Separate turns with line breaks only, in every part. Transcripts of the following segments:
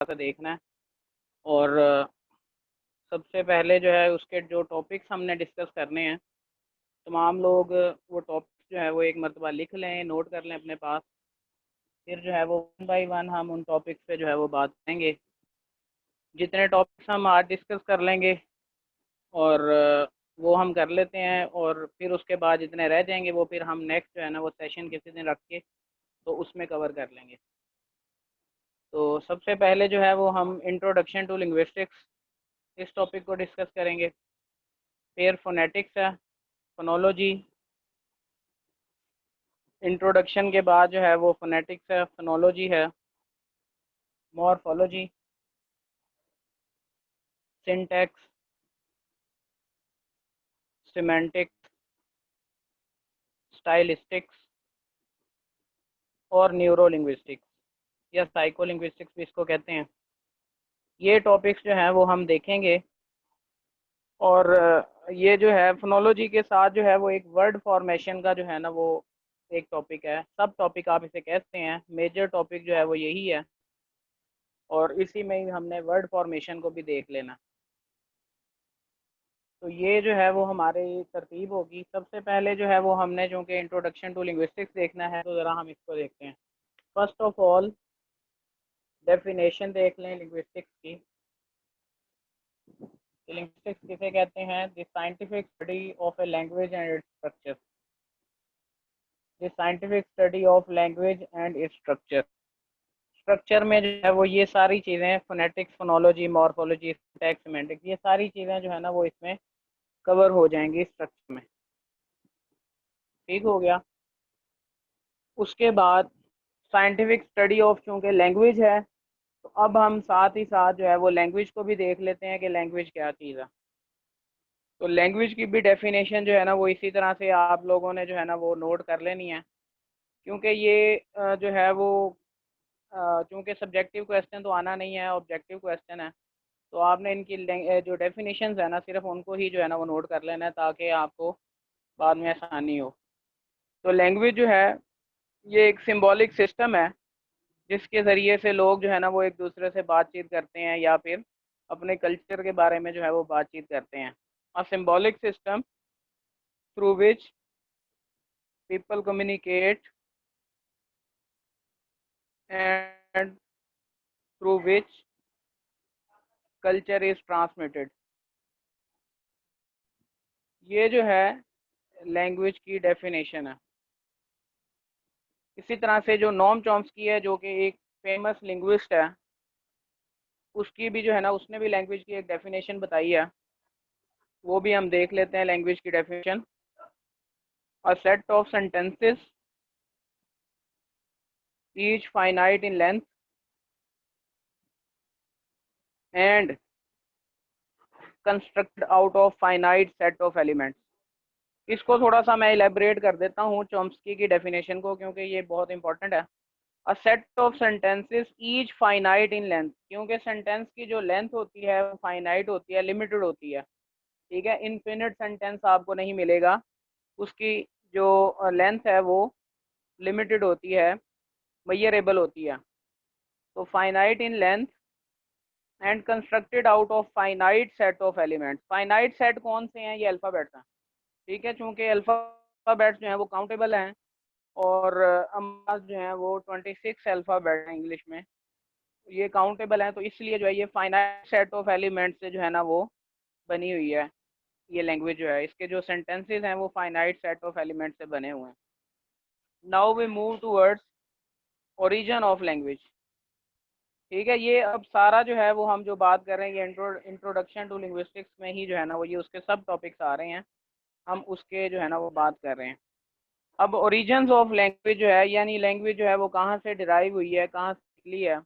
सा देखना है। और सबसे पहले जो है उसके जो टॉपिक्स हमने डिस्कस करने हैं, तमाम लोग वो टॉपिक्स जो है वो एक मरतबा लिख लें, नोट कर लें अपने पास। फिर जो है वो वन बाय वन हम उन टॉपिक्स पे जो है वो बात करेंगे। जितने टॉपिक्स हम आज डिस्कस कर लेंगे और वो हम कर लेते हैं, और फिर उसके बाद जितने रह जाएंगे वो फिर हम नेक्स्ट जो है ना वो सेशन किसी दिन रख के तो उसमें कवर कर लेंगे। तो सबसे पहले जो है वो हम इंट्रोडक्शन टू लिंग्विस्टिक्स इस टॉपिक को डिस्कस करेंगे। फिर फोनेटिक्स है, फोनोलॉजी। इंट्रोडक्शन के बाद जो है वो फोनेटिक्स है, फोनोलॉजी है, मॉर्फोलॉजी, सिंटैक्स, सिमेंटिक्स, स्टाइलिस्टिक्स और न्यूरो लिंग्विस्टिक्स या साइको लिंग्विस्टिक्स भी इसको कहते हैं। ये टॉपिक्स जो हैं वो हम देखेंगे। और ये जो है फोनोलॉजी के साथ जो है वो एक वर्ड फॉर्मेशन का जो है ना वो एक टॉपिक है, सब टॉपिक आप इसे कहते हैं। मेजर टॉपिक जो है वो यही है, और इसी में ही हमने वर्ड फॉर्मेशन को भी देख लेना। तो ये जो है वो हमारी तरतीब होगी। सबसे पहले जो है वो हमने चूँकि इंट्रोडक्शन टू लिंग्विस्टिक्स देखना है, तो ज़रा हम इसको देखते हैं। फर्स्ट ऑफ ऑल डेफिनेशन देख लें लिंग्विस्टिक्स की। लिंग्विस्टिक्स किसे कहते हैं? The scientific study of a language and its structure. The scientific study of language and its structure. Structure में जो है वो ये सारी चीज़ें, phonetics, phonology, morphology, syntax, semantics, ये सारी चीज़ें जो है ना वो इसमें कवर हो जाएंगी स्ट्रक्चर में। ठीक हो गया। उसके बाद साइंटिफिक स्टडी ऑफ, चूँकि लैंग्वेज है तो अब हम साथ ही साथ जो है वो लैंग्वेज को भी देख लेते हैं कि लैंग्वेज क्या चीज़ है। तो लैंग्वेज की भी डेफिनेशन जो है ना वो इसी तरह से आप लोगों ने जो है ना वो नोट कर लेनी है, क्योंकि ये जो है वो चूँकि सब्जेक्टिव क्वेश्चन तो आना नहीं है, ऑब्जेक्टिव क्वेश्चन है। तो आपने इनकी जो डेफिनेशंस है ना सिर्फ उनको ही जो है ना वो नोट कर लेना है, ताकि आपको बाद में आसानी हो। तो लैंग्वेज जो है ये एक सिंबॉलिक सिस्टम है जिसके ज़रिए से लोग जो है ना वो एक दूसरे से बातचीत करते हैं या फिर अपने कल्चर के बारे में जो है वो बातचीत करते हैं। अ symbolic system through which people communicate and through which culture is transmitted. ये जो है लैंग्वेज की डेफिनेशन है। इसी तरह से जो नोम चॉम्स्की है, जो कि एक फेमस लिंग्विस्ट है, उसकी भी जो है ना उसने भी लैंग्वेज की एक डेफिनेशन बताई है। वो भी हम देख लेते हैं लैंग्वेज की definition. A set of sentences each finite in length and constructed out of finite set of elements। इसको थोड़ा सा मैं इलेबरेट कर देता हूँ चॉम्स्की की डेफिनेशन को, क्योंकि ये बहुत इंपॉर्टेंट है। A set of sentences each finite in length, क्योंकि सेंटेंस की जो लेंथ होती है वो फाइनाइट होती है, लिमिटेड होती है। ठीक है, इनफिनिट सेंटेंस आपको नहीं मिलेगा, उसकी जो लेंथ है वो लिमिटेड होती है, मेजरेबल होती है। तो finite in length and constructed out of finite set of elements. Finite set कौन से हैं? ये अल्फ़ाबेट्स हैं। ठीक है, चूँकि अल्फ़ाबेट्स जो हैं वो काउंटेबल हैं, और हमारे जो हैं वो 26 अल्फ़ाबेट हैं इंग्लिश में, ये काउंटेबल हैं। तो इसलिए जो है ये फाइनाइट सेट ऑफ एलिमेंट्स से जो है ना वो बनी हुई है। ये लैंग्वेज जो है, इसके जो सेंटेंसेस हैं वो फाइनाइट सेट ऑफ एलिमेंट्स से बने हुए हैं। Now we move towards origin of language. ठीक है, ये अब सारा जो है वो हम जो बात कर रहे हैं, ये इंट्रोडक्शन टू लिंग्विस्टिक्स में ही जो है ना वो ये उसके सब टॉपिक्स आ रहे हैं, हम उसके जो है ना वो बात कर रहे हैं। अब ओरिजिन्स ऑफ लैंग्वेज जो है, यानी लैंग्वेज जो है वो कहाँ से डिराइव हुई है, कहाँ से निकली है,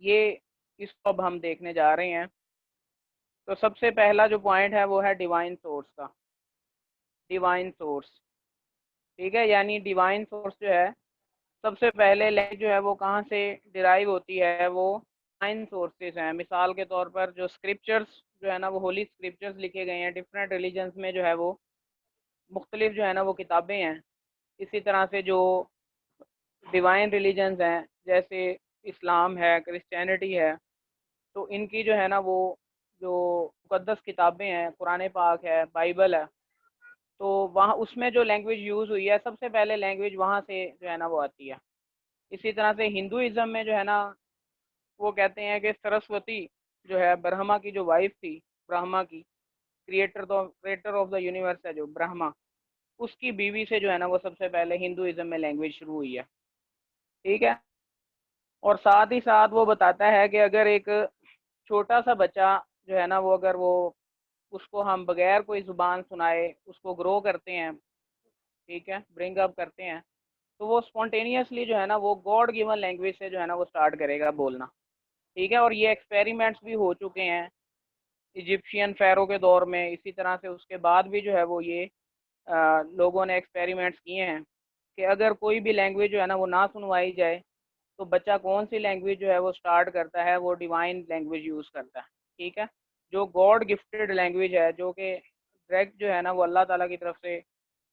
ये इसको अब हम देखने जा रहे हैं। तो सबसे पहला जो पॉइंट है वो है डिवाइन सोर्स का। डिवाइन सोर्स, ठीक है, यानी डिवाइन सोर्स जो है, सबसे पहले लैंग्वेज जो है वो कहाँ से डिराइव होती है, वो डिवाइन सोर्सेज हैं। मिसाल के तौर पर जो स्क्रिप्चर्स जो है ना वो होली स्क्रिप्चर्स लिखे गए हैं डिफरेंट रिलीजन्स में, जो है वो मुख्तलिफ जो है ना वो किताबें हैं। इसी तरह से जो डिवाइन रिलीजन्स हैं, जैसे इस्लाम है, क्रिश्चियनिटी है, तो इनकी जो है ना वो जो मुकद्दस किताबें हैं, कुरान पाक है, बाइबल है, तो वहाँ उसमें जो लैंग्वेज यूज़ हुई है सबसे पहले लैंग्वेज वहाँ से जो है ना वो आती है। इसी तरह से हिंदुइज्म में जो है ना वो कहते हैं कि सरस्वती जो है ब्रह्मा की जो वाइफ थी, ब्रह्मा की क्रिएटर ऑफ द यूनिवर्स है जो ब्रह्मा, उसकी बीवी से जो है ना वो सबसे पहले हिंदुइज्म में लैंग्वेज शुरू हुई है। ठीक है। और साथ ही साथ वो बताता है कि अगर एक छोटा सा बच्चा जो है ना वो अगर वो उसको हम बगैर कोई ज़ुबान सुनाए उसको ग्रो करते हैं, ठीक है, ब्रिंग अप करते हैं, तो वो स्पॉन्टेनियसली जो है ना वो गॉड गिवन लैंग्वेज से जो है ना वो स्टार्ट करेगा बोलना। ठीक है। और ये एक्सपेरिमेंट्स भी हो चुके हैं इजिप्शियन फ़ैरो के दौर में। इसी तरह से उसके बाद भी जो है वो ये लोगों ने एक्सपेरिमेंट्स किए हैं कि अगर कोई भी लैंग्वेज जो है ना वो ना सुनवाई जाए तो बच्चा कौन सी लैंग्वेज जो है वो स्टार्ट करता है, वो डिवाइन लैंग्वेज यूज़ करता है। ठीक है। जो गॉड गिफ्टेड लैंग्वेज है, जो कि डायरेक्ट जो है ना वो अल्लाह ताला की तरफ से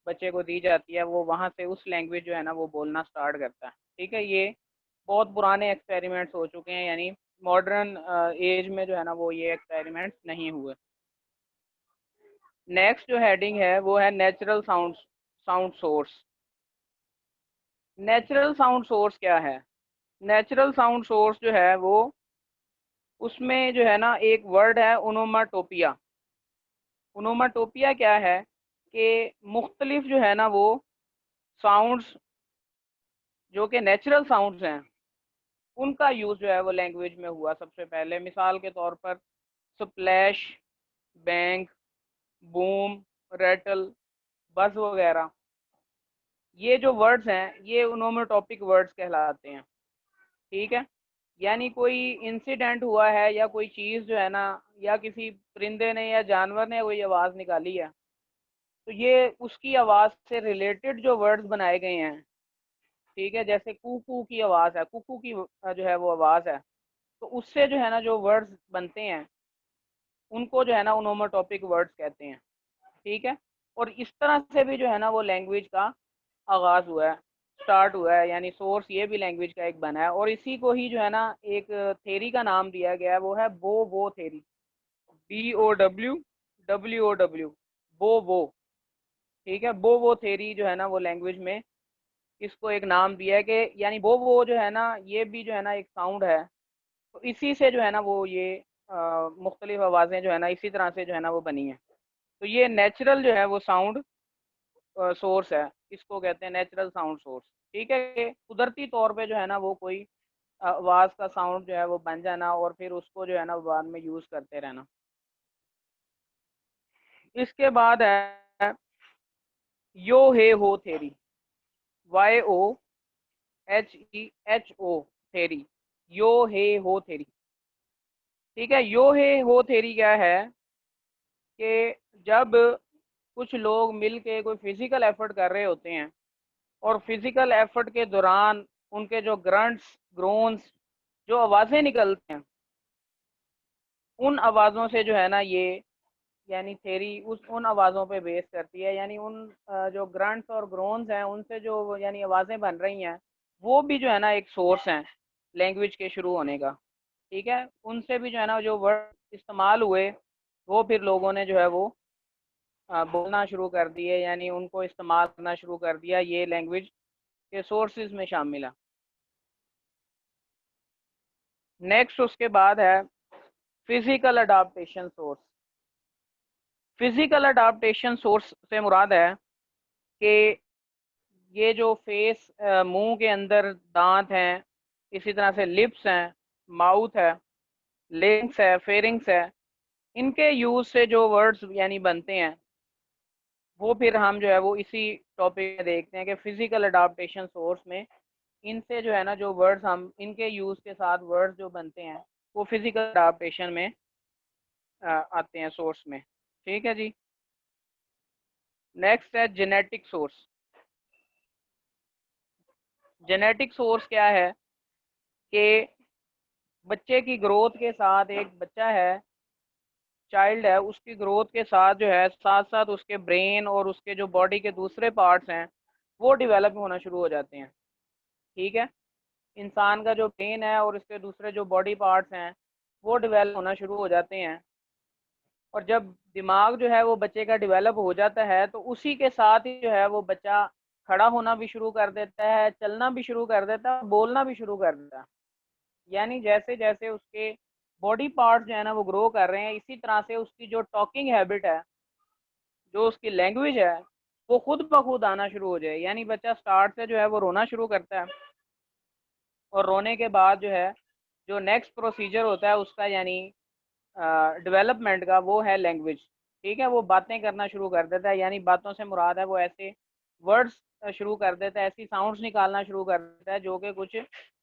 बच्चे को दी जाती है, वो वहाँ से उस लैंग्वेज जो है ना वो बोलना स्टार्ट करता है। ठीक है। ये बहुत पुराने एक्सपेरिमेंट्स हो चुके हैं, यानी मॉडर्न एज में जो है ना वो ये एक्सपेरिमेंट्स नहीं हुए। नेक्स्ट जो हेडिंग है वो है natural sound source. Natural sound source क्या है? नेचुरल साउंड सोर्स जो है वो उसमें जो है ना एक वर्ड है ओनोमाटोपिया। ओनोमाटोपिया क्या है कि मुख्तलिफ जो है ना वो साउंड्स जो कि नेचुरल साउंड्स हैं उनका यूज़ जो है वो लैंग्वेज में हुआ सबसे पहले। मिसाल के तौर पर स्प्लैश, बैंग, बूम, रेटल, बज वगैरह, ये जो वर्ड्स हैं ये ओनोमेटोपिक वर्ड्स कहलाते हैं। ठीक है। यानी कोई इंसिडेंट हुआ है या कोई चीज़ जो है ना या किसी परिंदे ने या जानवर ने कोई आवाज़ निकाली है, तो ये उसकी आवाज़ से रिलेटेड जो वर्ड्स बनाए गए हैं। ठीक है। जैसे कू की आवाज़ है, कुकू की जो है वो आवाज़ है, तो उससे जो है ना जो वर्ड्स बनते हैं उनको जो है ना ओनोमेटोपिक वर्ड्स कहते हैं। ठीक है। और इस तरह से भी जो है ना वो लैंग्वेज का आगाज़ हुआ है, स्टार्ट हुआ है, यानी सोर्स ये भी लैंग्वेज का एक बना है। और इसी को ही जो है ना एक थेरी का नाम दिया गया है, वो है बो वो थेरी। BOWWO, बो वो। ठीक है। बो वो थेरी जो है ना वो लैंग्वेज में इसको एक नाम दिया है कि यानी बो वो जो है ना ये भी जो है ना एक साउंड है, तो इसी से जो है ना वो ये मुख्तलिफ आवाज़ें जो है ना इसी तरह से जो है ना वो बनी हैं। तो ये नेचुरल जो है वो साउंड सोर्स है, इसको कहते हैं नेचुरल साउंड सोर्स। ठीक है। कि कुदरती तौर पे जो है ना वो कोई आवाज़ का साउंड जो है वो बन जाना और फिर उसको जो है ना बाद में यूज़ करते रहना। इसके बाद है यो हे हो थेरी, YOHEHO थेरी, यो हे हो थेरी। ठीक है। यो हे हो थेरी क्या है कि जब कुछ लोग मिल के कोई फिजिकल एफर्ट कर रहे होते हैं और फिजिकल एफर्ट के दौरान उनके जो ग्रंट्स, ग्रोन्स, जो आवाज़ें निकलती हैं, उन आवाज़ों से जो है ना ये यानी थेरी उस उन आवाज़ों पे बेस करती है। यानी उन जो ग्रंट्स और ग्रोन्स हैं उनसे जो यानी आवाज़ें बन रही हैं वो भी जो है ना एक सोर्स हैं लैंग्वेज के शुरू होने का। ठीक है। उनसे भी जो है ना जो वर्ड इस्तेमाल हुए वो फिर लोगों ने जो है वो बोलना शुरू कर दिए, यानी उनको इस्तेमाल करना शुरू कर दिया, ये लैंग्वेज के सोर्सेज में शामिल है। नेक्स्ट उसके बाद है physical adaptation source. Physical adaptation source से मुराद है कि ये जो फेस, मुंह के अंदर दांत हैं, इसी तरह से लिप्स हैं, माउथ है, लेंस है, फेरिंग्स है, इनके यूज़ से जो वर्ड्स यानी बनते हैं वो फिर हम जो है वो इसी टॉपिक में देखते हैं कि फिजिकल अडाप्टेशन सोर्स में इनसे जो है ना जो वर्ड्स हम इनके यूज़ के साथ वर्ड्स जो बनते हैं वो फिजिकल अडाप्टेशन में आते हैं सोर्स में। ठीक है जी। नेक्स्ट है जेनेटिक सोर्स। जेनेटिक सोर्स क्या है कि बच्चे की ग्रोथ के साथ, एक बच्चा है, चाइल्ड है, उसकी ग्रोथ के साथ जो है साथ साथ उसके ब्रेन और उसके जो बॉडी के दूसरे पार्ट्स हैं वो डेवलप होना शुरू हो जाते हैं। ठीक है। इंसान का जो ब्रेन है और इसके दूसरे जो बॉडी पार्ट्स हैं वो डेवलप होना शुरू हो जाते हैं। और जब दिमाग जो है वो बच्चे का डेवलप हो जाता है तो उसी के साथ ही जो है वो बच्चा खड़ा होना भी शुरू कर देता है, चलना भी शुरू कर देता है, बोलना भी शुरू कर देता है। यानी जैसे जैसे उसके बॉडी पार्ट्स जो है ना वो ग्रो कर रहे हैं, इसी तरह से उसकी जो टॉकिंग हैबिट है, जो उसकी लैंग्वेज है, वो खुद ब खुद आना शुरू हो जाए। यानी बच्चा स्टार्ट से जो है वो रोना शुरू करता है, और रोने के बाद जो है जो नेक्स्ट प्रोसीजर होता है उसका, यानी डेवलपमेंट का, वो है लैंग्वेज। ठीक है, वो बातें करना शुरू कर देता है, यानी बातों से मुराद है वो ऐसे वर्ड्स शुरू कर देता है, ऐसी साउंड्स निकालना शुरू कर देता है जो कि कुछ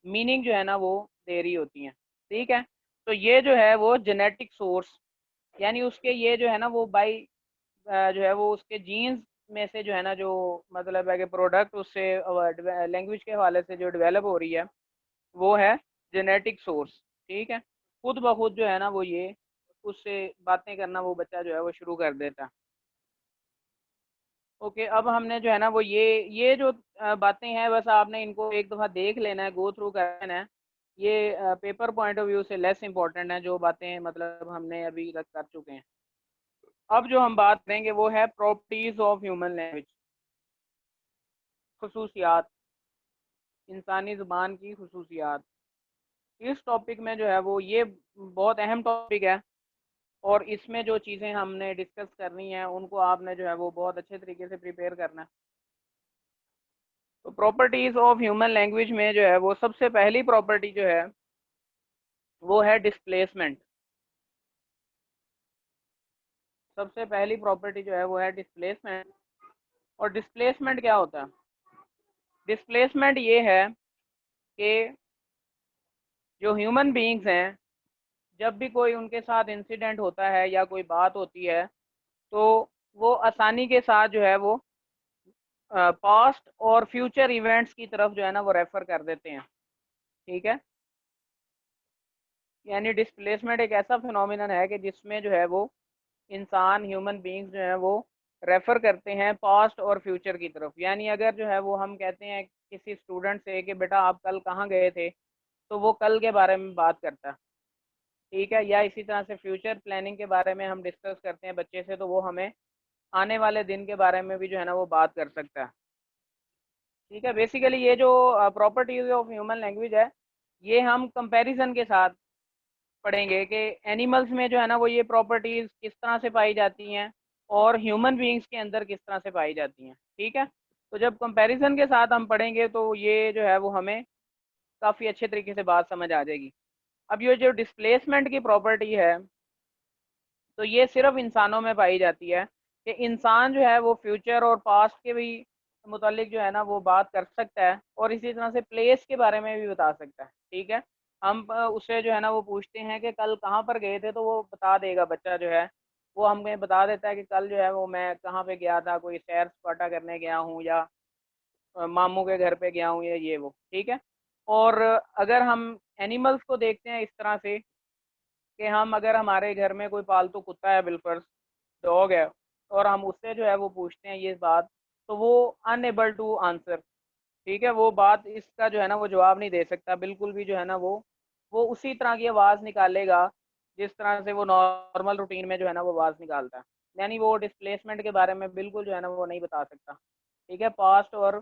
मीनिंग जो है ना वो दे रही होती हैं। ठीक है, तो ये जो है वो जेनेटिक सोर्स, यानी उसके ये जो है ना वो बाई जो है वो उसके जीन्स में से जो है ना, जो मतलब है कि प्रोडक्ट उससे लैंग्वेज के हवाले से जो डेवलप हो रही है वो है जेनेटिक सोर्स। ठीक है, खुद ब खुद जो है ना वो ये उससे बातें करना वो बच्चा जो है वो शुरू कर देता है। ओके, अब हमने जो है ना वो ये जो बातें हैं, बस आपने इनको एक दफ़ा देख लेना है, गो थ्रू कर लेना है। ये पेपर पॉइंट ऑफ व्यू से लेस इंपॉर्टेंट है जो बातें मतलब हमने अभी तक कर चुके हैं। अब जो हम बात करेंगे वो है प्रॉपर्टीज ऑफ ह्यूमन लैंग्वेज, खसूसियात, इंसानी ज़ुबान की खसूसियात। इस टॉपिक में जो है वो ये बहुत अहम टॉपिक है, और इसमें जो चीज़ें हमने डिस्कस करनी है उनको आपने जो है वो बहुत अच्छे तरीके से प्रिपेयर करना है। तो प्रॉपर्टीज़ ऑफ ह्यूमन लैंग्वेज में जो है वो सबसे पहली प्रॉपर्टी जो है वो है डिस्प्लेसमेंट। सबसे पहली प्रॉपर्टी जो है वो है डिस्प्लेसमेंट। और डिस्प्लेसमेंट क्या होता है? डिस्प्लेसमेंट ये है कि जो ह्यूमन बीइंग्स हैं, जब भी कोई उनके साथ इंसिडेंट होता है या कोई बात होती है, तो वो आसानी के साथ जो है वो पास्ट और फ्यूचर इवेंट्स की तरफ जो है ना वो रेफर कर देते हैं। ठीक है, यानी डिस्प्लेसमेंट एक ऐसा फिनोमिनन है कि जिसमें जो है वो इंसान, ह्यूमन बीइंग्स जो है वो रेफर करते हैं पास्ट और फ्यूचर की तरफ। यानी अगर जो है वो हम कहते हैं किसी स्टूडेंट से कि बेटा आप कल कहाँ गए थे, तो वो कल के बारे में बात करता है। ठीक है, या इसी तरह से फ्यूचर प्लानिंग के बारे में हम डिस्कस करते हैं बच्चे से, तो वो हमें आने वाले दिन के बारे में भी जो है ना वो बात कर सकता है। ठीक है, बेसिकली ये जो प्रॉपर्टीज ऑफ ह्यूमन लैंग्वेज है, ये हम कंपैरिजन के साथ पढ़ेंगे कि एनिमल्स में जो है ना वो ये प्रॉपर्टीज किस तरह से पाई जाती हैं और ह्यूमन बीइंग्स के अंदर किस तरह से पाई जाती हैं। ठीक है, तो जब कंपैरिजन के साथ हम पढ़ेंगे तो ये जो है वो हमें काफ़ी अच्छे तरीके से बात समझ आ जाएगी। अब ये जो डिस्प्लेसमेंट की प्रॉपर्टी है, तो ये सिर्फ इंसानों में पाई जाती है कि इंसान जो है वो फ्यूचर और पास्ट के भी मुतालिक जो है ना वो बात कर सकता है, और इसी तरह से प्लेस के बारे में भी बता सकता है। ठीक है, हम उससे जो है ना वो पूछते हैं कि कल कहाँ पर गए थे, तो वो बता देगा बच्चा जो है, वो हमें बता देता है कि कल जो है वो मैं कहाँ पे गया था, कोई सैर सपाटा करने गया हूँ, या मामू के घर पे गया हूँ, या ये वो। ठीक है, और अगर हम एनिमल्स को देखते हैं इस तरह से कि हम अगर हमारे घर में कोई पालतू कुत्ता है, बिलफर्ज डॉग है, और हम उससे जो है वो पूछते हैं ये बात, तो वो अनएबल टू आंसर। ठीक है, वो बात इसका जो है ना वो जवाब नहीं दे सकता बिल्कुल भी, जो है ना वो उसी तरह की आवाज़ निकालेगा जिस तरह से वो नॉर्मल रूटीन में जो है ना वो आवाज़ निकालता है। यानी वो डिस्प्लेसमेंट के बारे में बिल्कुल जो है ना वो नहीं बता सकता। ठीक है, पास्ट और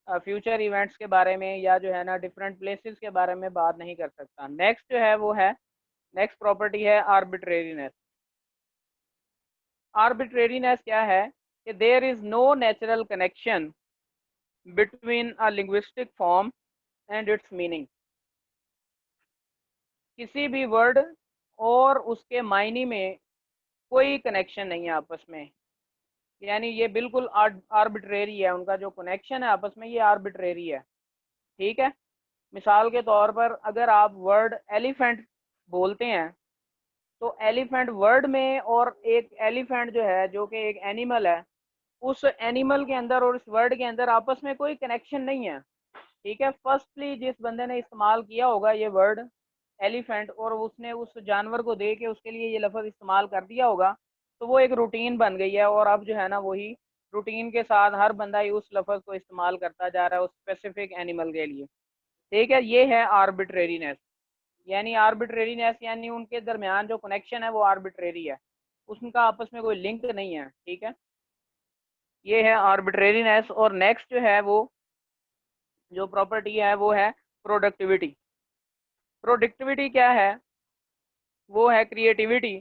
फ्यूचर इवेंट्स के बारे में, या जो है ना डिफरेंट प्लेसेस के बारे में बात नहीं कर सकता। नेक्स्ट जो है वो है, नेक्स्ट प्रॉपर्टी है आर्बिट्रेरीनेस। आर्बिट्रेरीनेस क्या है कि there is no natural connection between a linguistic form and its meaning. किसी भी वर्ड और उसके मायने में कोई कनेक्शन नहीं है आपस में। यानी ये बिल्कुल आर्बिट्रेरी है, उनका जो कनेक्शन है आपस में ये आर्बिट्रेरी है। ठीक है, मिसाल के तौर पर अगर आप वर्ड एलिफेंट बोलते हैं, तो एलिफेंट वर्ड में और एक एलिफेंट जो है जो कि एक एनिमल है, उस एनिमल के अंदर और उस वर्ड के अंदर आपस में कोई कनेक्शन नहीं है। ठीक है, फर्स्टली जिस बंदे ने इस्तेमाल किया होगा ये वर्ड एलिफेंट, और उसने उस जानवर को दे के उसके लिए ये लफ्ज़ इस्तेमाल कर दिया होगा, तो वो एक रूटीन बन गई है, और अब जो है ना वही रूटीन के साथ हर बंदा ही उस लफ्ज़ को इस्तेमाल करता जा रहा है उस स्पेसिफिक एनिमल के लिए। ठीक है, ये है आर्बिट्रेरीनेस। यानी आर्बिट्रेरीनेस यानी उनके दरमियान जो कनेक्शन है वो आर्बिट्रेरी है, उनका आपस में कोई लिंक नहीं है। ठीक है, ये है आर्बिट्रेरीनेस। और नेक्स्ट जो है वो जो प्रॉपर्टी है वो है प्रोडक्टिविटी। प्रोडक्टिविटी क्या है? वो है क्रिएटिविटी,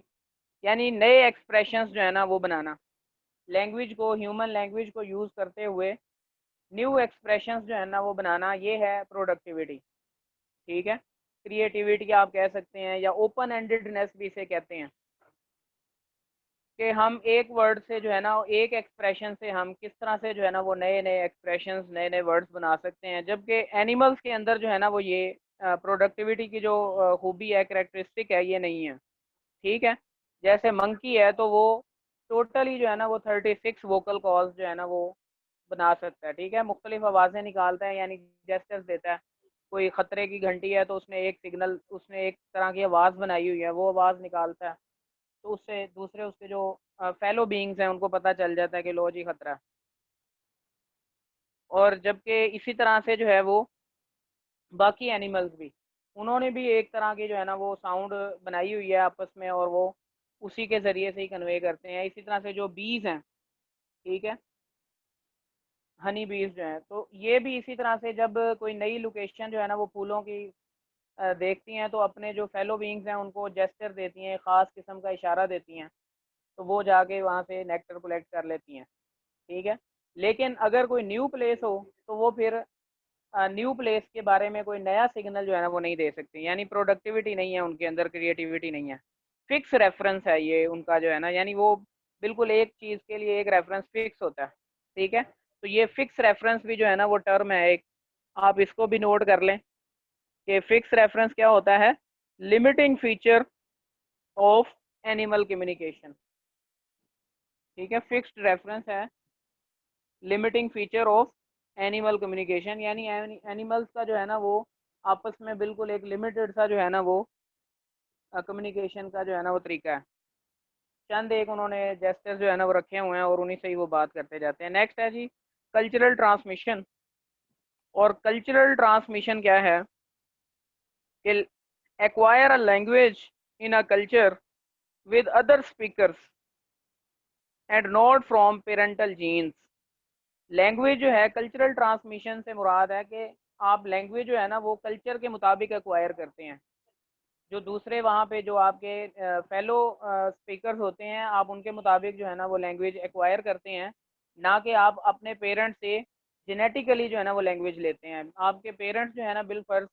यानी नए एक्सप्रेशंस जो है ना वो बनाना। लैंग्वेज को, ह्यूमन लैंग्वेज को यूज़ करते हुए न्यू एक्सप्रेशंस जो है ना वो बनाना, ये है प्रोडक्टिविटी। ठीक है, क्रिएटिविटी आप कह सकते हैं, या ओपन एंडेडनेस भी इसे कहते हैं, कि हम एक वर्ड से जो है ना, एक एक्सप्रेशन से हम किस तरह से जो है ना वो नए नए एक्सप्रेशंस, नए नए वर्ड्स बना सकते हैं। जबकि एनिमल्स के अंदर जो है ना वो ये प्रोडक्टिविटी की जो खूबी है, करेक्टरिस्टिक है, ये नहीं है। ठीक है, जैसे मंकी है तो वो टोटली जो है ना वो 36 वोकल कॉल्स जो है ना वो बना सकता है। ठीक है, मुख्तलिफ आवाज़ें निकालता है, यानी जेस्चर्स देता है। कोई ख़तरे की घंटी है तो उसने एक सिग्नल, उसने एक तरह की आवाज़ बनाई हुई है, वो आवाज़ निकालता है, तो उससे दूसरे उसके जो फेलो बीइंग्स हैं उनको पता चल जाता है कि लो जी खतरा है। और जबकि इसी तरह से जो है वो बाकी एनिमल्स भी, उन्होंने भी एक तरह की जो है ना वो साउंड बनाई हुई है आपस में, और वो उसी के ज़रिए से ही कन्वे करते हैं। इसी तरह से जो बीज हैं, ठीक है, हनी बीज जो हैं, तो ये भी इसी तरह से जब कोई नई लोकेशन जो है ना वो फूलों की देखती हैं, तो अपने जो फेलो बीइंग्स हैं उनको जेस्चर देती हैं, ख़ास किस्म का इशारा देती हैं, तो वो जाके वहाँ से नेक्टर कलेक्ट कर लेती हैं। ठीक है, लेकिन अगर कोई न्यू प्लेस हो तो वो फिर न्यू प्लेस के बारे में कोई नया सिग्नल जो है ना वो नहीं दे सकते, यानी प्रोडक्टिविटी नहीं है उनके अंदर, क्रिएटिविटी नहीं है। फिक्स रेफरेंस है ये उनका जो है ना, यानी वो बिल्कुल एक चीज़ के लिए एक रेफरेंस फिक्स होता है। ठीक है, तो ये फिक्स रेफरेंस भी जो है ना वो टर्म है एक, आप इसको भी नोट कर लें कि फिक्स रेफरेंस क्या होता है। Limiting feature of animal communication. ठीक है, फिक्स्ड रेफरेंस है limiting feature of animal communication, यानी एनिमल्स का जो है ना वो आपस में बिल्कुल एक लिमिटेड सा जो है ना वो कम्युनिकेशन का जो है ना वो तरीका है। चंद एक उन्होंने जेस्चर जो है ना वो रखे हुए हैं और उन्हीं से ही वो बात करते जाते हैं। नेक्स्ट है जी कल्चरल ट्रांसमिशन। और कल्चरल ट्रांसमिशन क्या है कि acquire a language in a culture with other speakers and not from parental genes. Language जो है, कल्चरल ट्रांसमिशन से मुराद है कि आप लैंग्वेज जो है ना वो कल्चर के मुताबिक एक्वायर करते हैं। जो दूसरे वहाँ पे जो आपके फेलो स्पीकर्स होते हैं, आप उनके मुताबिक जो है ना वो लैंग्वेज एक्वायर करते हैं, ना कि आप अपने पेरेंट्स से जेनेटिकली जो है ना वो लैंग्वेज लेते हैं। आपके पेरेंट्स जो है ना बिलफर्ज,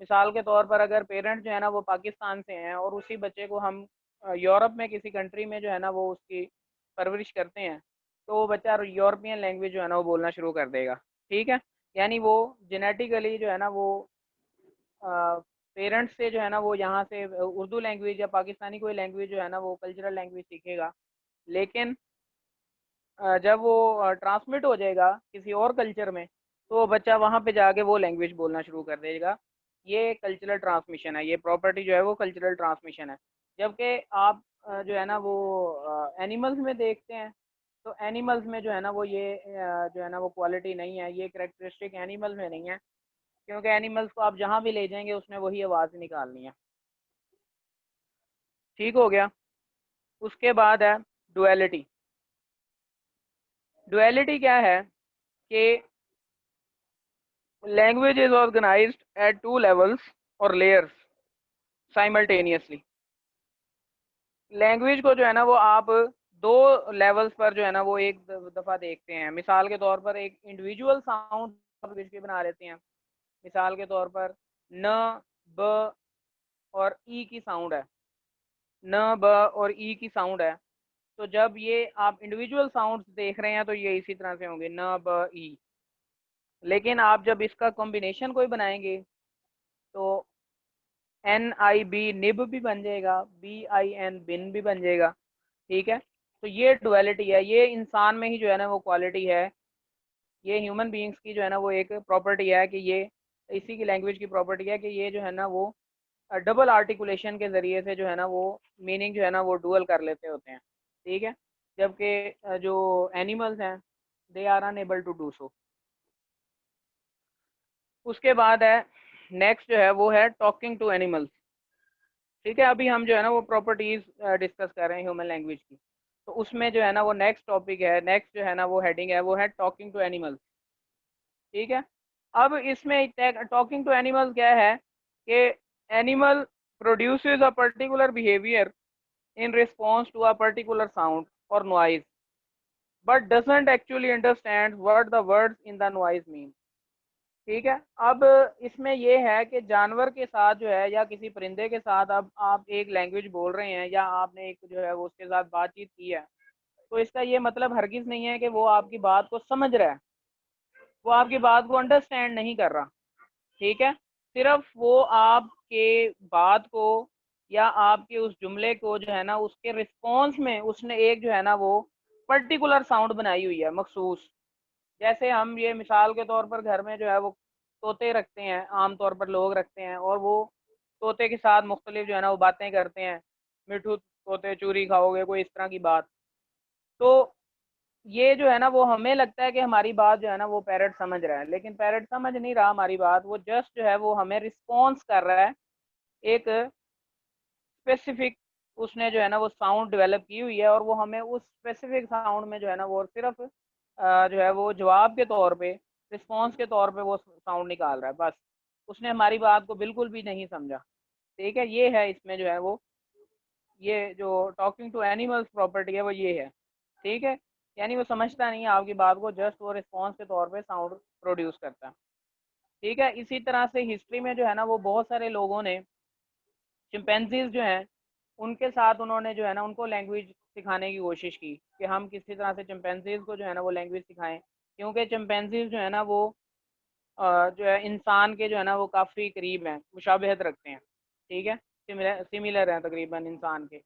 मिसाल के तौर पर अगर पेरेंट्स जो है ना वो पाकिस्तान से हैं और उसी बच्चे को हम यूरोप में किसी कंट्री में जो है ना वो उसकी परवरिश करते हैं, तो वो बच्चा यूरोपियन लैंग्वेज जो है ना वो बोलना शुरू कर देगा। ठीक है, यानी वो जेनेटिकली जो है ना वो पेरेंट्स से जो है ना वो यहाँ से उर्दू लैंग्वेज या पाकिस्तानी कोई लैंग्वेज जो है ना वो कल्चरल लैंग्वेज सीखेगा। लेकिन जब वो ट्रांसमिट हो जाएगा किसी और कल्चर में, तो वो बच्चा वहाँ पे जाके वो लैंग्वेज बोलना शुरू कर देगा। ये कल्चरल ट्रांसमिशन है, ये प्रॉपर्टी जो है वो कल्चरल ट्रांसमिशन है। जबकि आप जो है ना वो एनिमल्स में देखते हैं, तो एनिमल्स में जो है ना वो ये जो है ना वो क्वालिटी नहीं है, ये करेक्टरिस्टिक एनिमल में नहीं है, क्योंकि एनिमल्स को आप जहाँ भी ले जाएंगे उसने वही आवाज़ निकालनी है। ठीक हो गया। उसके बाद है डुअलिटी। डुअलिटी क्या है कि language is organised at two levels or layers simultaneously. Language को जो है ना वो आप दो लेवल्स पर जो है ना वो एक दफ़ा देखते हैं। मिसाल के तौर पर एक इंडिविजुअल साउंड लैंग्वेज के बना लेते हैं। मिसाल के तौर पर न, ब और ई की साउंड है, न, ब और ई की साउंड है। तो जब ये आप इंडिविजुअल साउंड्स देख रहे हैं तो ये इसी तरह से होंगे, न, ब, ई। लेकिन आप जब इसका कॉम्बिनेशन कोई बनाएंगे तो एन आई बी निब भी बन जाएगा, बी आई एन बिन भी बन जाएगा। ठीक है, तो ये डुअलिटी है, ये इंसान में ही जो है ना वो क्वालिटी है, ये ह्यूमन बीइंग्स की जो है ना वो एक प्रॉपर्टी है कि ये इसी की लैंग्वेज की प्रॉपर्टी है कि ये जो है ना वो डबल आर्टिकुलेशन के ज़रिए से जो है ना वो मीनिंग जो है ना वो डुअल कर लेते होते हैं। ठीक है, जबकि जो एनिमल्स हैं they are unable to do so. उसके बाद है नेक्स्ट जो है वो है टॉकिंग टू एनिमल्स। ठीक है, अभी हम जो है ना वो प्रॉपर्टीज डिस्कस कर रहे हैं ह्यूमन लैंग्वेज की। तो उसमें जो है ना वो नेक्स्ट टॉपिक है, नेक्स्ट जो है ना वो हेडिंग है वो है टॉकिंग टू एनिमल्स। ठीक है, अब इसमें टॉकिंग टू एनिमल्स क्या है कि animal produces a particular behaviour in response to a particular sound or noise but doesn't actually understand what the words in the noise mean। ठीक है, अब इसमें ये है कि जानवर के साथ जो है या किसी परिंदे के साथ अब आप एक लैंग्वेज बोल रहे हैं या आपने एक जो है वो उसके साथ बातचीत की है, तो इसका ये मतलब हरगिज नहीं है कि वो आपकी बात को समझ रहा है, वो आपकी बात को अंडरस्टैंड नहीं कर रहा। ठीक है, सिर्फ वो आपके बात को या आपके उस जुमले को जो है ना उसके रिस्पॉन्स में उसने एक जो है ना वो पर्टिकुलर साउंड बनाई हुई है मखसूस। जैसे हम ये मिसाल के तौर पर घर में जो है वो तोते रखते हैं, आमतौर पर लोग रखते हैं, और वो तोते के साथ मुख्तलिफ जो है ना वो बातें करते हैं, मिठू तोते चूरी खाओगे, कोई इस तरह की बात। तो ये जो है ना वो हमें लगता है कि हमारी बात जो है ना वो पैरट समझ रहा है, लेकिन पैरट समझ नहीं रहा हमारी बात, वो जस्ट जो है वो हमें रिस्पॉन्स कर रहा है एक स्पेसिफिक। उसने जो है ना वो साउंड डेवलप की हुई है और वो हमें उस स्पेसिफिक साउंड में जो है ना वो सिर्फ जो है वो जवाब के तौर पे, रिस्पॉन्स के तौर पे वो साउंड निकाल रहा है बस। उसने हमारी बात को बिल्कुल भी नहीं समझा। ठीक है, ये है इसमें जो है वो, ये जो टॉकिंग टू एनिमल्स प्रॉपर्टी है वो ये है। ठीक है, यानी वो समझता नहीं है आपकी बात को, जस्ट वो रिस्पॉन्स के तौर पे साउंड प्रोड्यूस करता है। ठीक है, इसी तरह से हिस्ट्री में जो है ना वो बहुत सारे लोगों ने, चिंपैंजीज जो हैं उनके साथ उन्होंने जो है ना उनको लैंग्वेज सिखाने की कोशिश की कि हम किसी तरह से चिंपैंजीज को जो है ना वो लैंग्वेज सिखाएं, क्योंकि चिंपैंजीज जो है ना वो जो है इंसान के जो है ना वो काफ़ी करीब हैं, मुशाबहत रखते हैं। ठीक है, सिमिलर सिमिलर हैं तकरीबन इंसान के।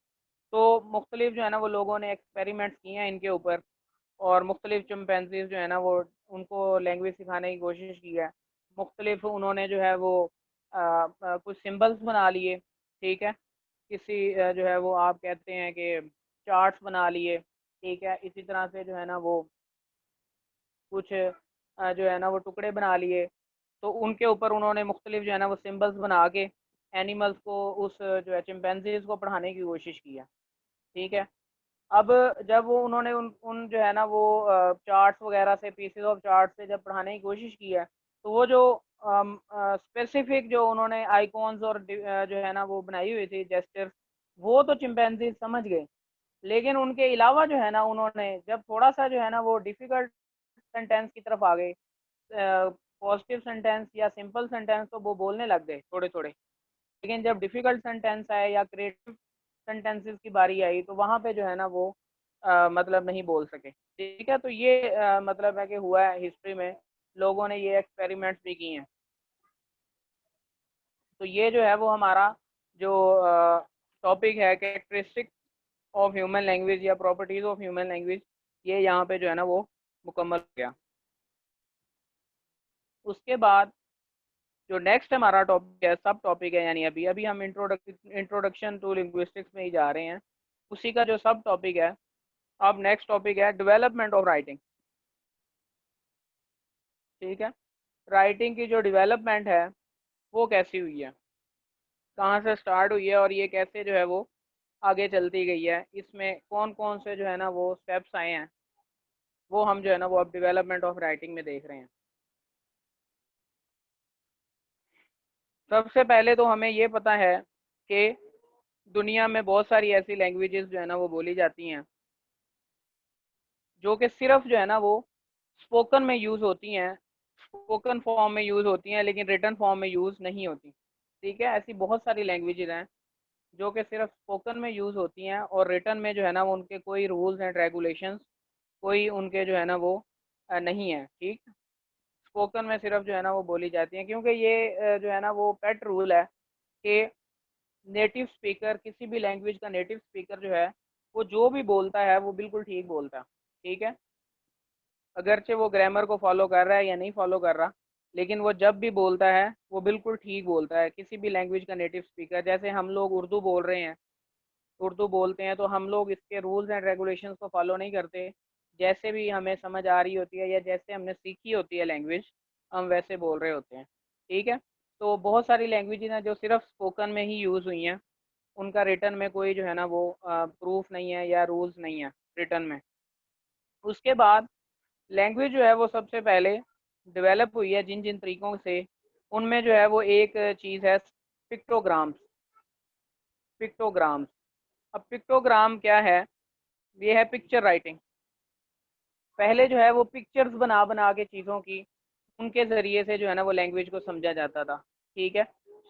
तो मुख्तलिफ जो है ना वो लोगों ने एक्सपेरिमेंट्स किए हैं इनके ऊपर, और मुख्तलिफ चिंपैंजीज जो है ना वो उनको लैंग्वेज सिखाने की कोशिश की है। मुख्तलिफ उन्होंने जो है वो कुछ सिम्बल्स बना लिए। ठीक है, किसी जो है वो आप कहते हैं कि चार्ट्स बना लिए। ठीक है, इसी तरह से जो है ना वो कुछ जो है ना वो टुकड़े बना लिए। तो उनके ऊपर उन्होंने मुख्तलिफ जो है ना वो सिम्बल्स बना के एनिमल्स को, उस जो है चिंपैंजीज को पढ़ाने की कोशिश की है। ठीक है, अब जब वो उन्होंने उन उन जो है ना वो चार्ट्स वगैरह से, पीसेस ऑफ चार्ट से जब पढ़ाने की कोशिश की है, तो वो जो स्पेसिफिक जो उन्होंने आइकॉन्स और जो है ना वो बनाई हुई थी जेस्चर्स, वो तो चिंपैंजी समझ गए। लेकिन उनके अलावा जो है ना उन्होंने जब थोड़ा सा जो है ना वो डिफ़िकल्ट सेंटेंस की तरफ आ गए, पॉजिटिव सेंटेंस या सिंपल सेंटेंस, तो वो बोलने लग गए थोड़े थोड़े। लेकिन जब डिफ़िकल्ट सेंटेंस आए या क्रिएटिव सेंटेंसेस की बारी आई, तो वहाँ पे जो है ना वो मतलब नहीं बोल सके। ठीक है, तो ये मतलब है कि हुआ है हिस्ट्री में, लोगों ने ये एक्सपेरिमेंट्स भी किए हैं। तो ये जो है वो हमारा जो टॉपिक है, कैरेक्टरिस्टिक ऑफ ह्यूमन लैंग्वेज या प्रॉपर्टीज ऑफ ह्यूमन लैंग्वेज, ये यहाँ पे जो है ना वो मुकम्मल हो गया। उसके बाद जो नेक्स्ट हमारा टॉपिक है, सब टॉपिक है, यानी अभी अभी हम इंट्रोडक्शन टू लिंग्विस्टिक्स में ही जा रहे हैं, उसी का जो सब टॉपिक है। अब नेक्स्ट टॉपिक है डेवलपमेंट ऑफ राइटिंग। ठीक है, राइटिंग की जो डेवलपमेंट है वो कैसी हुई है, कहाँ से स्टार्ट हुई है, और ये कैसे जो है वो आगे चलती गई है, इसमें कौन कौन से जो है ना वो स्टेप्स आए हैं, वो हम जो है ना वो अब डेवलपमेंट ऑफ राइटिंग में देख रहे हैं। सबसे पहले तो हमें ये पता है कि दुनिया में बहुत सारी ऐसी लैंग्वेजेस जो है ना वो बोली जाती हैं जो कि सिर्फ जो है ना वो स्पोकन में यूज़ होती हैं, स्पोकन फॉर्म में यूज़ होती हैं, लेकिन रिटन फॉर्म में यूज़ नहीं होती। ठीक है, ऐसी बहुत सारी लैंग्वेजेस हैं जो कि सिर्फ स्पोकन में यूज़ होती हैं, और रिटन में जो है ना वो उनके कोई रूल्स एंड रेगुलेशंस, कोई उनके जो है ना वो नहीं है। ठीक, स्पोकन में सिर्फ जो है ना वो बोली जाती हैं, क्योंकि ये जो है ना वो पेट रूल है कि नेटिव स्पीकर, किसी भी लैंग्वेज का नेटिव स्पीकर जो है वो जो भी बोलता है वो बिल्कुल ठीक बोलता है। ठीक है, अगरचे वो ग्रामर को फॉलो कर रहा है या नहीं फॉलो कर रहा, लेकिन वो जब भी बोलता है वो बिल्कुल ठीक बोलता है, किसी भी लैंग्वेज का नेटिव स्पीकर। जैसे हम लोग उर्दू बोल रहे हैं, उर्दू बोलते हैं, तो हम लोग इसके रूल्स एंड रेगुलेशंस को फॉलो नहीं करते, जैसे भी हमें समझ आ रही होती है या जैसे हमने सीखी होती है लैंग्वेज, हम वैसे बोल रहे होते हैं। ठीक है। तो बहुत सारी लैंग्वेजेस हैं जो सिर्फ स्पोकन में ही यूज़ हुई हैं, उनका रिटर्न में कोई जो है ना वो प्रूफ नहीं है या रूल्स नहीं है रिटर्न में। उसके बाद लैंग्वेज जो है वो सबसे पहले डेवलप हुई है जिन जिन तरीकों से, उनमें जो है वो एक चीज़ है पिक्टोग्राम्स। पिक्टोग्राम्स, अब पिक्टोग्राम क्या है? ये है पिक्चर राइटिंग। पहले जो है वो पिक्चर्स बना बना के चीज़ों की, उनके ज़रिए से जो है ना वो लैंग्वेज को समझा जाता था। ठीक है।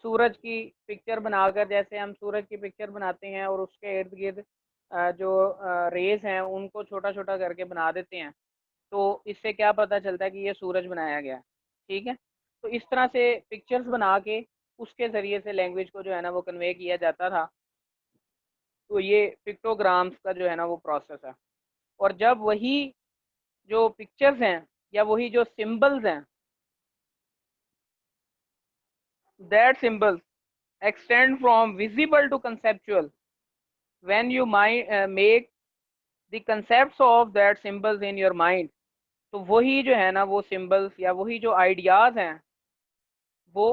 सूरज की पिक्चर बनाकर, जैसे हम सूरज की पिक्चर बनाते हैं और उसके इर्द गिर्द जो रेस हैं उनको छोटा छोटा करके बना देते हैं, तो इससे क्या पता चलता है कि ये सूरज बनाया गया है। ठीक है। तो इस तरह से पिक्चर्स बना के उसके ज़रिए से लैंग्वेज को जो है ना वो कन्वे किया जाता था। तो ये पिक्टोग्राम्स का जो है ना वो प्रोसेस है। और जब वही जो पिक्चर्स हैं या वही जो सिंबल्स हैं, that symbols extend from visible to conceptual when you make the concepts of that symbols in your mind। तो वही जो है ना वो सिंबल्स या वही जो आइडियाज हैं वो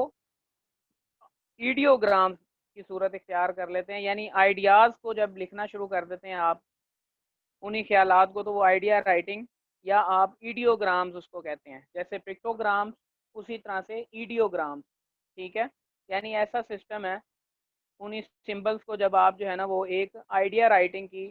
ईडियोग्राम्स की सूरत इख्तियार कर लेते हैं। यानी आइडियाज को जब लिखना शुरू कर देते हैं आप, उन्हीं ख्यालात को, तो वो आइडिया राइटिंग या आप ईडियोग्राम्स उसको कहते हैं। जैसे पिक्टोग्राम्स, उसी तरह से ईडियोग्राम्स। ठीक है। यानी ऐसा सिस्टम है, उन्हीं सिंबल्स को जब आप जो है ना वो एक आइडिया राइटिंग की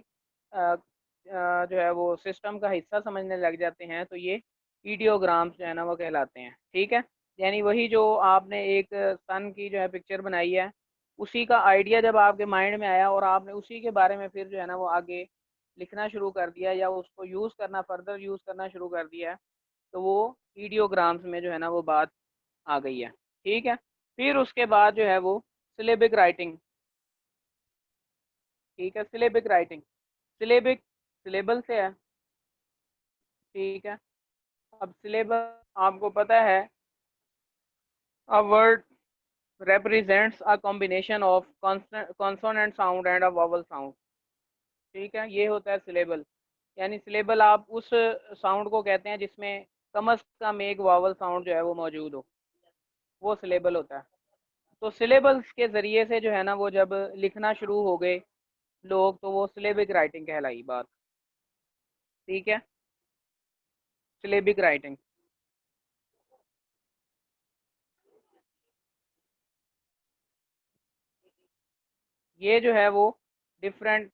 जो है वो सिस्टम का हिस्सा समझने लग जाते हैं, तो ये ईडियोग्राम्स जो है ना वो कहलाते हैं। ठीक है। यानी वही जो आपने एक सन की जो है पिक्चर बनाई है, उसी का आइडिया जब आपके माइंड में आया और आपने उसी के बारे में फिर जो है ना वो आगे लिखना शुरू कर दिया या उसको यूज़ करना, फर्दर यूज़ करना शुरू कर दिया है, तो वो ईडियोग्राम्स में जो है ना वो बात आ गई है। ठीक है। फिर उसके बाद जो है वो सिलेबिक राइटिंग। ठीक है। सिलेबिक राइटिंग, सिलेबिक सिलेबल से है। ठीक है। अब सिलेबल आपको पता है, a word represents a combination of consonant sound and a vowel sound। ठीक है। ये होता है सिलेबल। यानी सिलेबल आप उस साउंड को कहते हैं जिसमें कम से कम एक वावल साउंड जो है वो मौजूद हो, वो सिलेबल होता है। तो सिलेबल्स के ज़रिए से जो है ना वो जब लिखना शुरू हो गए लोग, तो वो सिलेबिक राइटिंग कहलाई बात। ठीक है। सिलेबिक राइटिंग, ये जो है वो डिफरेंट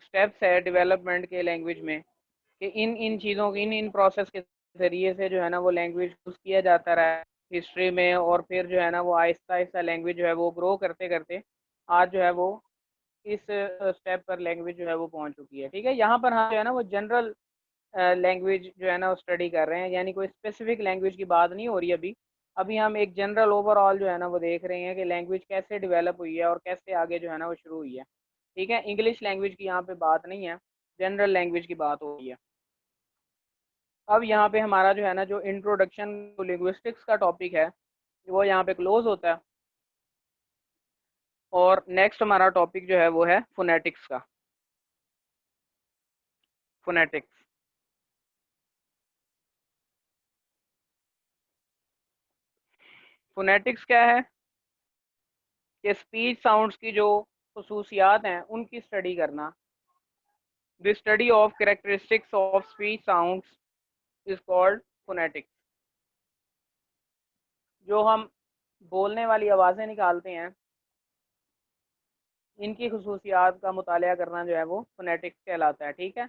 स्टेप्स है डेवलपमेंट के लैंग्वेज में, कि इन इन चीज़ों की, इन इन प्रोसेस के ज़रिए से जो है ना वो लैंग्वेज यूज़ किया जाता रहा है हिस्ट्री में। और फिर जो है ना वो आहिस्ता आहिस्ता लैंग्वेज जो है वो ग्रो करते करते आज जो है वो इस स्टेप पर लैंग्वेज जो है वो पहुंच चुकी है। ठीक है। यहाँ पर हम जो है ना वो जनरल लैंग्वेज जो है ना वो स्टडी कर रहे हैं, यानी कोई स्पेसिफिक लैंग्वेज की बात नहीं हो रही अभी। अभी हम एक जनरल ओवरऑल जो है ना वो देख रहे हैं कि लैंग्वेज कैसे डेवलप हुई है और कैसे आगे जो है ना वो शुरू हुई है। ठीक है। इंग्लिश लैंग्वेज की यहाँ पे बात नहीं है, जनरल लैंग्वेज की बात हो रही है। अब यहाँ पे हमारा जो है ना जो इंट्रोडक्शन टू लिंग्विस्टिक्स का टॉपिक है वो यहाँ पे क्लोज होता है। और नेक्स्ट हमारा टॉपिक जो है वो है फोनेटिक्स का। फोनेटिक्स, फोनेटिक्स क्या है? कि स्पीच साउंड्स की जो खसूसियात हैं उनकी स्टडी करना। The study of characteristics of speech sounds is called phonetics. जो हम बोलने वाली आवाज़ें निकालते हैं, इनकी खसूसियात का मुतालिया करना जो है वो फोनेटिक्स कहलाता है। ठीक है।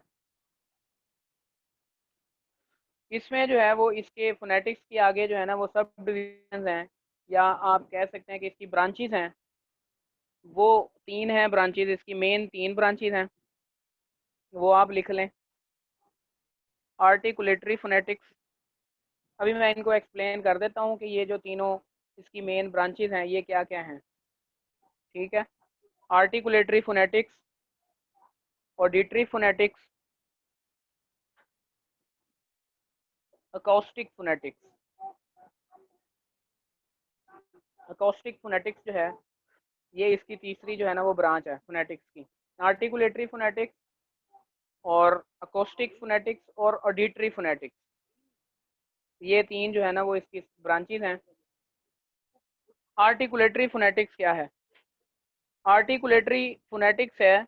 इसमें जो है वो इसके फोनेटिक्स के आगे जो है ना वो सब डिविजन हैं, या आप कह सकते हैं कि इसकी ब्रांचेस हैं। वो तीन हैं ब्रांचेस, इसकी मेन तीन ब्रांचेस हैं, वो आप लिख लें। आर्टिकुलेटरी फोनेटिक्स, अभी मैं इनको एक्सप्लेन कर देता हूँ कि ये जो तीनों इसकी मेन ब्रांचेस हैं ये क्या क्या हैं। ठीक है। Articulatory phonetics, auditory phonetics, acoustic phonetics. Acoustic phonetics जो है ये इसकी तीसरी जो है ना वो ब्रांच है फोनेटिक्स की। आर्टिकुलेटरी फोनेटिक्स और अकोस्टिक फोनेटिक्स और ऑडिटरी फोनेटिक्स, ये तीन जो है ना वो इसकी ब्रांचेस हैं। आर्टिकुलेटरी फोनेटिक्स क्या है? आर्टिकुलेटरी फोनेटिक्स है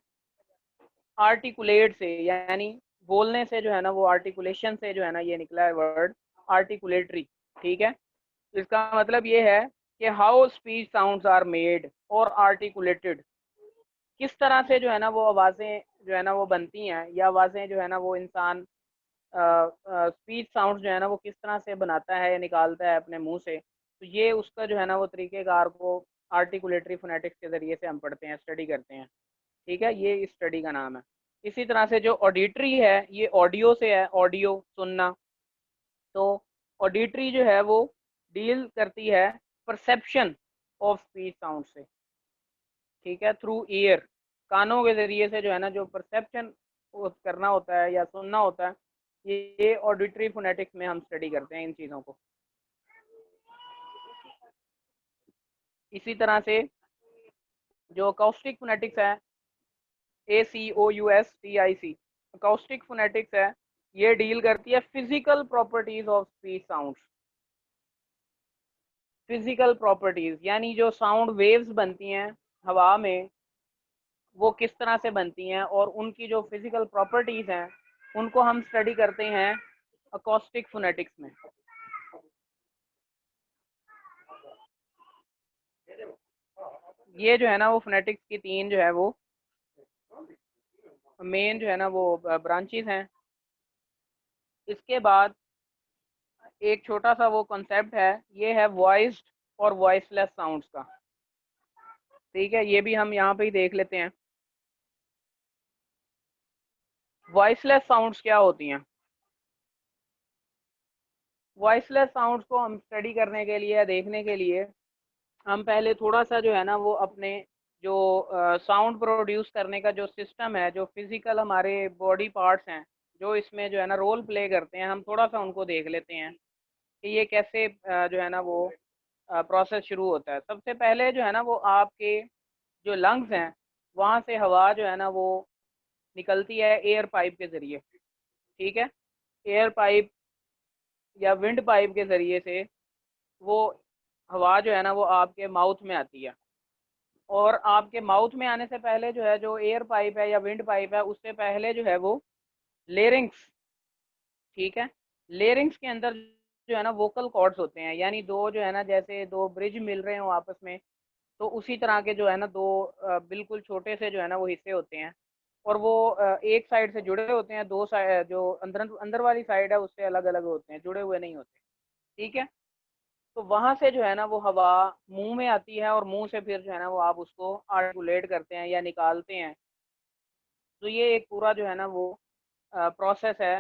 आर्टिकुलेट से, यानी बोलने से जो है ना, वो आर्टिकुलेशन से जो है ना ये निकला है वर्ड आर्टिकुलेटरी। ठीक है, इसका मतलब ये है कि how speech sounds are made और आर्टिकुलेटेड, किस तरह से जो है ना वो आवाज़ें जो है ना वो बनती हैं, या आवाज़ें जो है ना वो इंसान स्पीच साउंड जो है ना वो किस तरह से बनाता है या निकालता है अपने मुंह से। तो ये उसका जो है ना वो तरीक़ेकार को आर्टिकुलेटरी फोनेटिक्स के ज़रिए से हम पढ़ते हैं, स्टडी करते हैं। ठीक है, ये इस स्टडी का नाम है। इसी तरह से जो ऑडिटरी है ये ऑडियो से है, ऑडियो सुनना। तो ऑडिटरी जो है वो डील करती है परसेप्शन ऑफ स्पीच साउंड से। ठीक है, थ्रू ईयर, कानों के ज़रिए से जो है ना जो परसेप्शन करना होता है या सुनना होता है, ये ऑडिटरी फोनेटिक्स में हम स्टडी करते हैं इन चीज़ों को। इसी तरह से जो अकाउस्टिक फोनेटिक्स है, ACOUSTIC, अकाउस्टिक फोनेटिक्स है, ये डील करती है physical properties of speech sounds. Physical properties यानी जो साउंड वेव्स बनती हैं हवा में, वो किस तरह से बनती हैं और उनकी जो फिजिकल प्रॉपर्टीज हैं उनको हम स्टडी करते हैं अकॉस्टिक फोनेटिक्स में। ये जो है ना वो फोनेटिक्स की तीन जो है वो मेन जो है ना वो ब्रांचेस हैं। इसके बाद एक छोटा सा वो कॉन्सेप्ट है, ये है वॉइस्ड और वॉइसलेस साउंड्स का। ठीक है, ये भी हम यहाँ पे ही देख लेते हैं। वॉइसलेस साउंड्स क्या होती हैं? वॉइसलेस साउंड्स को हम स्टडी करने के लिए या देखने के लिए हम पहले थोड़ा सा जो है ना वो अपने जो साउंड प्रोड्यूस करने का जो सिस्टम है, जो फिजिकल हमारे बॉडी पार्ट्स हैं जो इसमें जो है ना रोल प्ले करते हैं, हम थोड़ा सा उनको देख लेते हैं कि ये कैसे जो है ना वो प्रोसेस शुरू होता है। सबसे पहले जो है ना वो आपके जो लंग्स हैं वहाँ से हवा जो है ना वो निकलती है एयर पाइप के ज़रिए। ठीक है, एयर पाइप या विंड पाइप के ज़रिए से वो हवा जो है ना वो आपके माउथ में आती है। और आपके माउथ में आने से पहले जो है जो एयर पाइप है या विंड पाइप है, उससे पहले जो है वो लेरिंग्स। ठीक है, लेरिंग्स के अंदर जो है ना वोकल कॉर्ड्स होते हैं, यानी दो जो है ना जैसे दो ब्रिज मिल रहे हो आपस में, तो उसी तरह के जो है ना दो बिल्कुल छोटे से जो है ना वो हिस्से होते हैं। और वो एक साइड से जुड़े होते हैं, दो साइड जो अंदर अंदर वाली साइड है उससे अलग अलग होते हैं, जुड़े हुए नहीं होते। ठीक है, तो वहाँ से जो है ना वो हवा मुंह में आती है और मुंह से फिर जो है ना वो आप उसको आर्टिकुलेट करते हैं या निकालते हैं। तो ये एक पूरा जो है ना वो प्रोसेस है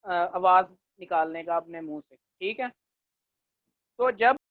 आवाज़ निकालने का अपने मुंह से। ठीक है, तो जब